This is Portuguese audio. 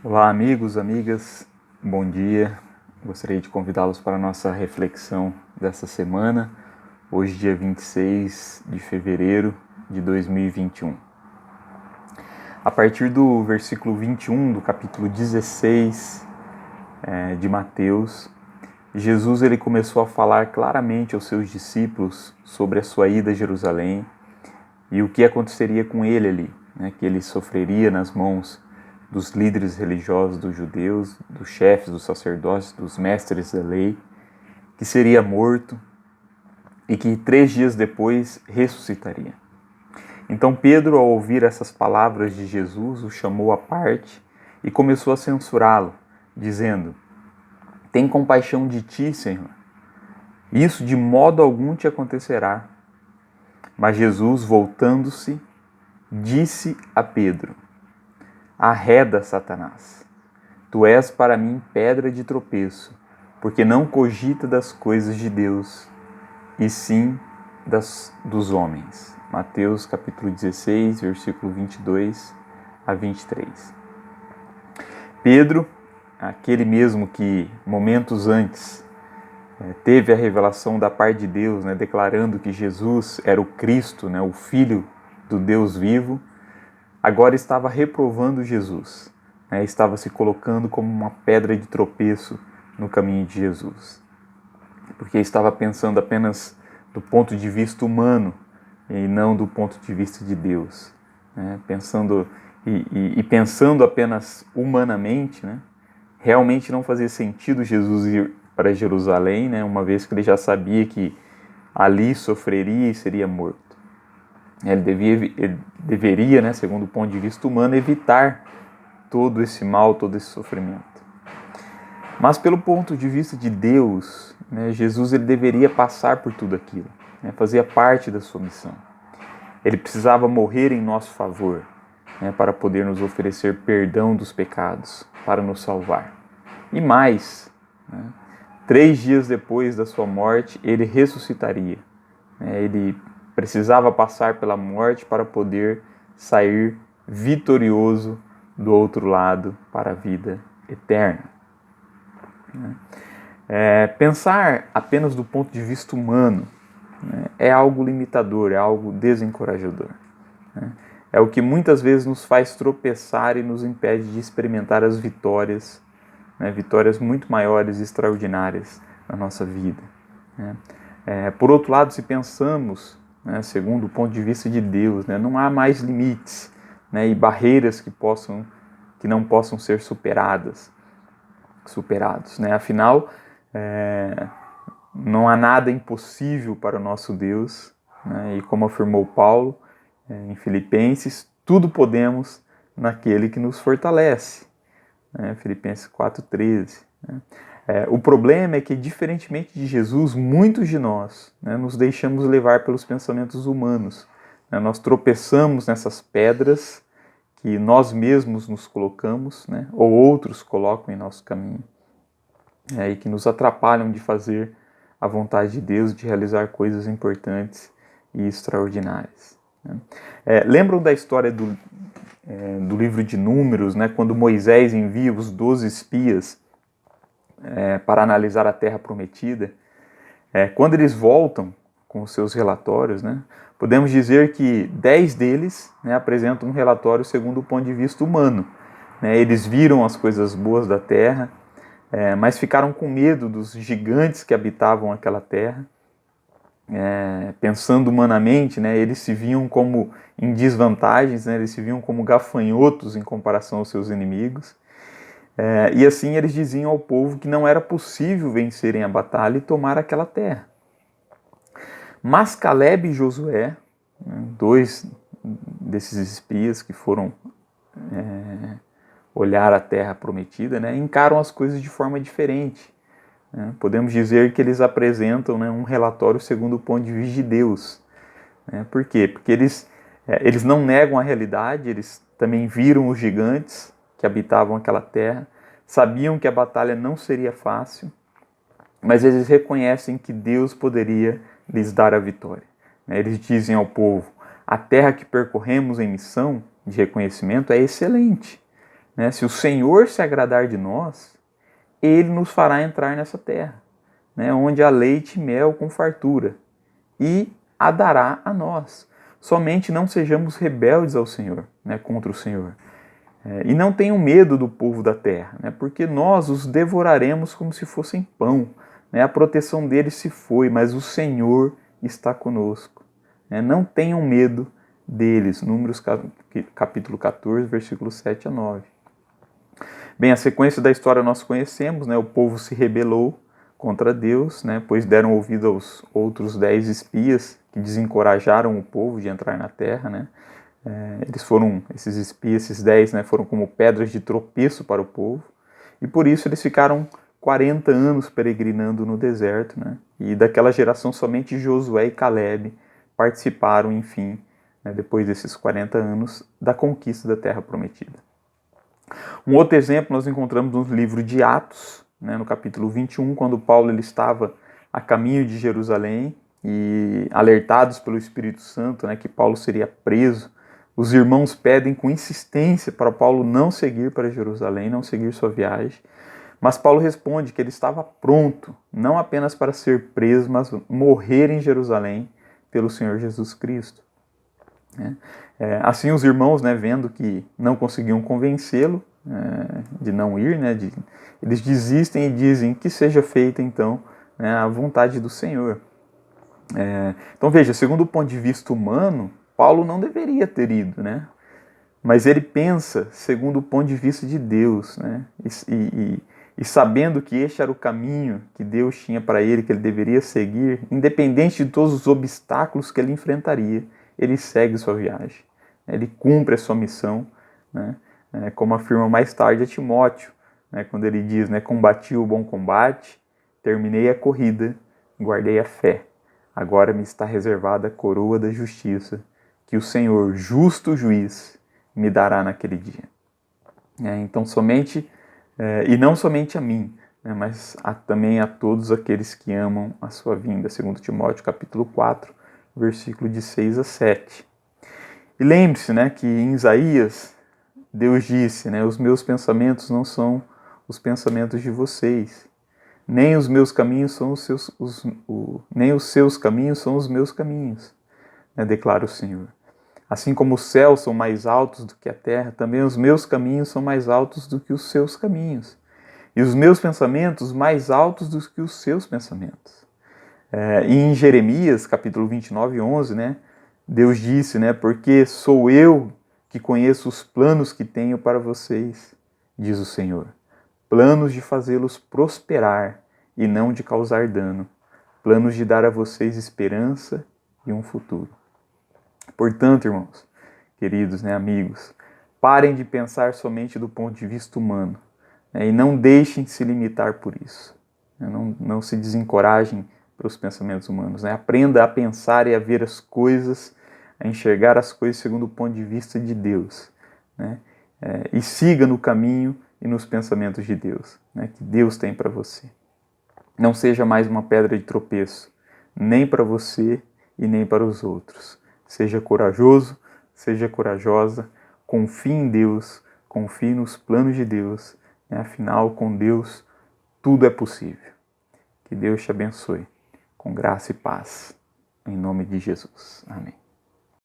Olá, amigos, amigas, bom dia. Gostaria de convidá-los para a nossa reflexão dessa semana, hoje, dia 26 de fevereiro de 2021. A partir do versículo 21 do capítulo 16 de Mateus, Jesus ele começou a falar claramente aos seus discípulos sobre a sua ida a Jerusalém e o que aconteceria com ele ali, que ele sofreria nas mãos dos líderes religiosos dos judeus, dos chefes, dos sacerdotes, dos mestres da lei, que seria morto e que 3 dias depois ressuscitaria. Então Pedro, ao ouvir essas palavras de Jesus, o chamou à parte e começou a censurá-lo, dizendo: "Tem compaixão de ti, Senhor. Isso de modo algum te acontecerá." Mas Jesus, voltando-se, disse a Pedro: "Arreda, Satanás. Tu és para mim pedra de tropeço, porque não cogita das coisas de Deus, e sim dos homens." Mateus capítulo 16, versículo 22 a 23. Pedro, aquele mesmo que momentos antes teve a revelação da parte de Deus, declarando que Jesus era o Cristo, o Filho do Deus vivo, agora estava reprovando Jesus, estava se colocando como uma pedra de tropeço no caminho de Jesus, porque estava pensando apenas do ponto de vista humano e não do ponto de vista de Deus, pensando apenas humanamente, realmente não fazia sentido Jesus ir para Jerusalém, uma vez que ele já sabia que ali sofreria e seria morto. Ele deveria, segundo o ponto de vista humano, evitar todo esse mal, todo esse sofrimento. Mas pelo ponto de vista de Deus, Jesus ele deveria passar por tudo aquilo, fazia parte da sua missão. Ele precisava morrer em nosso favor, para poder nos oferecer perdão dos pecados, para nos salvar. E mais, 3 dias depois da sua morte, ele ressuscitaria. Ele precisava passar pela morte para poder sair vitorioso do outro lado para a vida eterna. Pensar apenas do ponto de vista humano é algo limitador, é algo desencorajador. É o que muitas vezes nos faz tropeçar e nos impede de experimentar as vitórias, vitórias muito maiores e extraordinárias na nossa vida. Por outro lado, se pensamos, segundo o ponto de vista de Deus, não há mais limites e barreiras que não possam ser superados. Afinal, não há nada impossível para o nosso Deus, e como afirmou Paulo em Filipenses, tudo podemos naquele que nos fortalece. Filipenses 4,13. O problema é que, diferentemente de Jesus, muitos de nós nos deixamos levar pelos pensamentos humanos. Nós tropeçamos nessas pedras que nós mesmos nos colocamos, ou outros colocam em nosso caminho, e que nos atrapalham de fazer a vontade de Deus, de realizar coisas importantes e extraordinárias. Lembram da história do livro de Números, quando Moisés envia os 12 espias para analisar a terra prometida? Quando eles voltam com os seus relatórios, podemos dizer que 10 deles apresentam um relatório segundo o ponto de vista humano. Eles viram as coisas boas da terra, mas ficaram com medo dos gigantes que habitavam aquela terra. Pensando humanamente, eles se viam como em desvantagens, eles se viam como gafanhotos em comparação aos seus inimigos. E assim eles diziam ao povo que não era possível vencerem a batalha e tomar aquela terra. Mas Caleb e Josué, 2 desses espias que foram olhar a terra prometida, encaram as coisas de forma diferente. Podemos dizer que eles apresentam um relatório segundo o ponto de vista de Deus. Por quê? Porque eles não negam a realidade, eles também viram os gigantes que habitavam aquela terra, sabiam que a batalha não seria fácil, mas eles reconhecem que Deus poderia lhes dar a vitória. Eles dizem ao povo: a terra que percorremos em missão de reconhecimento é excelente. né? Se o Senhor se agradar de nós, Ele nos fará entrar nessa terra, né? Onde há leite e mel com fartura, e a dará a nós. Somente não sejamos rebeldes ao Senhor, né? Contra o Senhor. E não tenham medo do povo da terra, né? Porque nós os devoraremos como se fossem pão. Né? A proteção deles se foi, mas o Senhor está conosco. Né? Não tenham medo deles. Números capítulo 14, versículos 7 a 9. Bem, a sequência da história nós conhecemos, né? O povo se rebelou contra Deus, né? Pois deram ouvido aos outros 10 espias que desencorajaram o povo de entrar na terra, né? Esses espias, esses 10, né, foram como pedras de tropeço para o povo, e por isso eles ficaram 40 anos peregrinando no deserto, né? E daquela geração somente Josué e Caleb participaram, enfim, né, depois desses 40 anos, da conquista da terra prometida. Um outro exemplo nós encontramos no livro de Atos, né, no capítulo 21, quando Paulo ele estava a caminho de Jerusalém e alertados pelo Espírito Santo, né, que Paulo seria preso. Os irmãos pedem com insistência para Paulo não seguir para Jerusalém, não seguir sua viagem. Mas Paulo responde que ele estava pronto, não apenas para ser preso, mas morrer em Jerusalém pelo Senhor Jesus Cristo. Assim os irmãos, né, vendo que não conseguiam convencê-lo de não ir, né, eles desistem e dizem que seja feita então, né, a vontade do Senhor. Então veja, segundo o ponto de vista humano, Paulo não deveria ter ido, né? Mas ele pensa segundo o ponto de vista de Deus, né? E sabendo que este era o caminho que Deus tinha para ele, que ele deveria seguir, independente de todos os obstáculos que ele enfrentaria, ele segue sua viagem. Ele cumpre a sua missão, né? Como afirma mais tarde a Timóteo, né? Quando ele diz, né, combati o bom combate, terminei a corrida, guardei a fé. Agora me está reservada a coroa da justiça, que o Senhor, justo juiz, me dará naquele dia. Então e não somente a mim, né, mas também a todos aqueles que amam a sua vinda, segundo Timóteo capítulo 4, versículo de 6 a 7. E lembre-se, né, que em Isaías, Deus disse, né, os meus pensamentos não são os pensamentos de vocês, nem os meus caminhos são nem os seus caminhos são os meus caminhos, né, declara o Senhor. Assim como os céus são mais altos do que a terra, também os meus caminhos são mais altos do que os seus caminhos. E os meus pensamentos mais altos do que os seus pensamentos. E em Jeremias, capítulo 29, 11, né, Deus disse, né, porque sou eu que conheço os planos que tenho para vocês, diz o Senhor. Planos de fazê-los prosperar e não de causar dano. Planos de dar a vocês esperança e um futuro. Portanto, irmãos, queridos, né, amigos, parem de pensar somente do ponto de vista humano, né, e não deixem de se limitar por isso. Né, não se desencorajem pelos pensamentos humanos. Né, aprenda a pensar e a ver as coisas, a enxergar as coisas segundo o ponto de vista de Deus. Né, e siga no caminho e nos pensamentos de Deus, né, que Deus tem para você. Não seja mais uma pedra de tropeço, nem para você e nem para os outros. Seja corajoso, seja corajosa, confie em Deus, confie nos planos de Deus. Né? Afinal, com Deus, tudo é possível. Que Deus te abençoe, com graça e paz. Em nome de Jesus. Amém.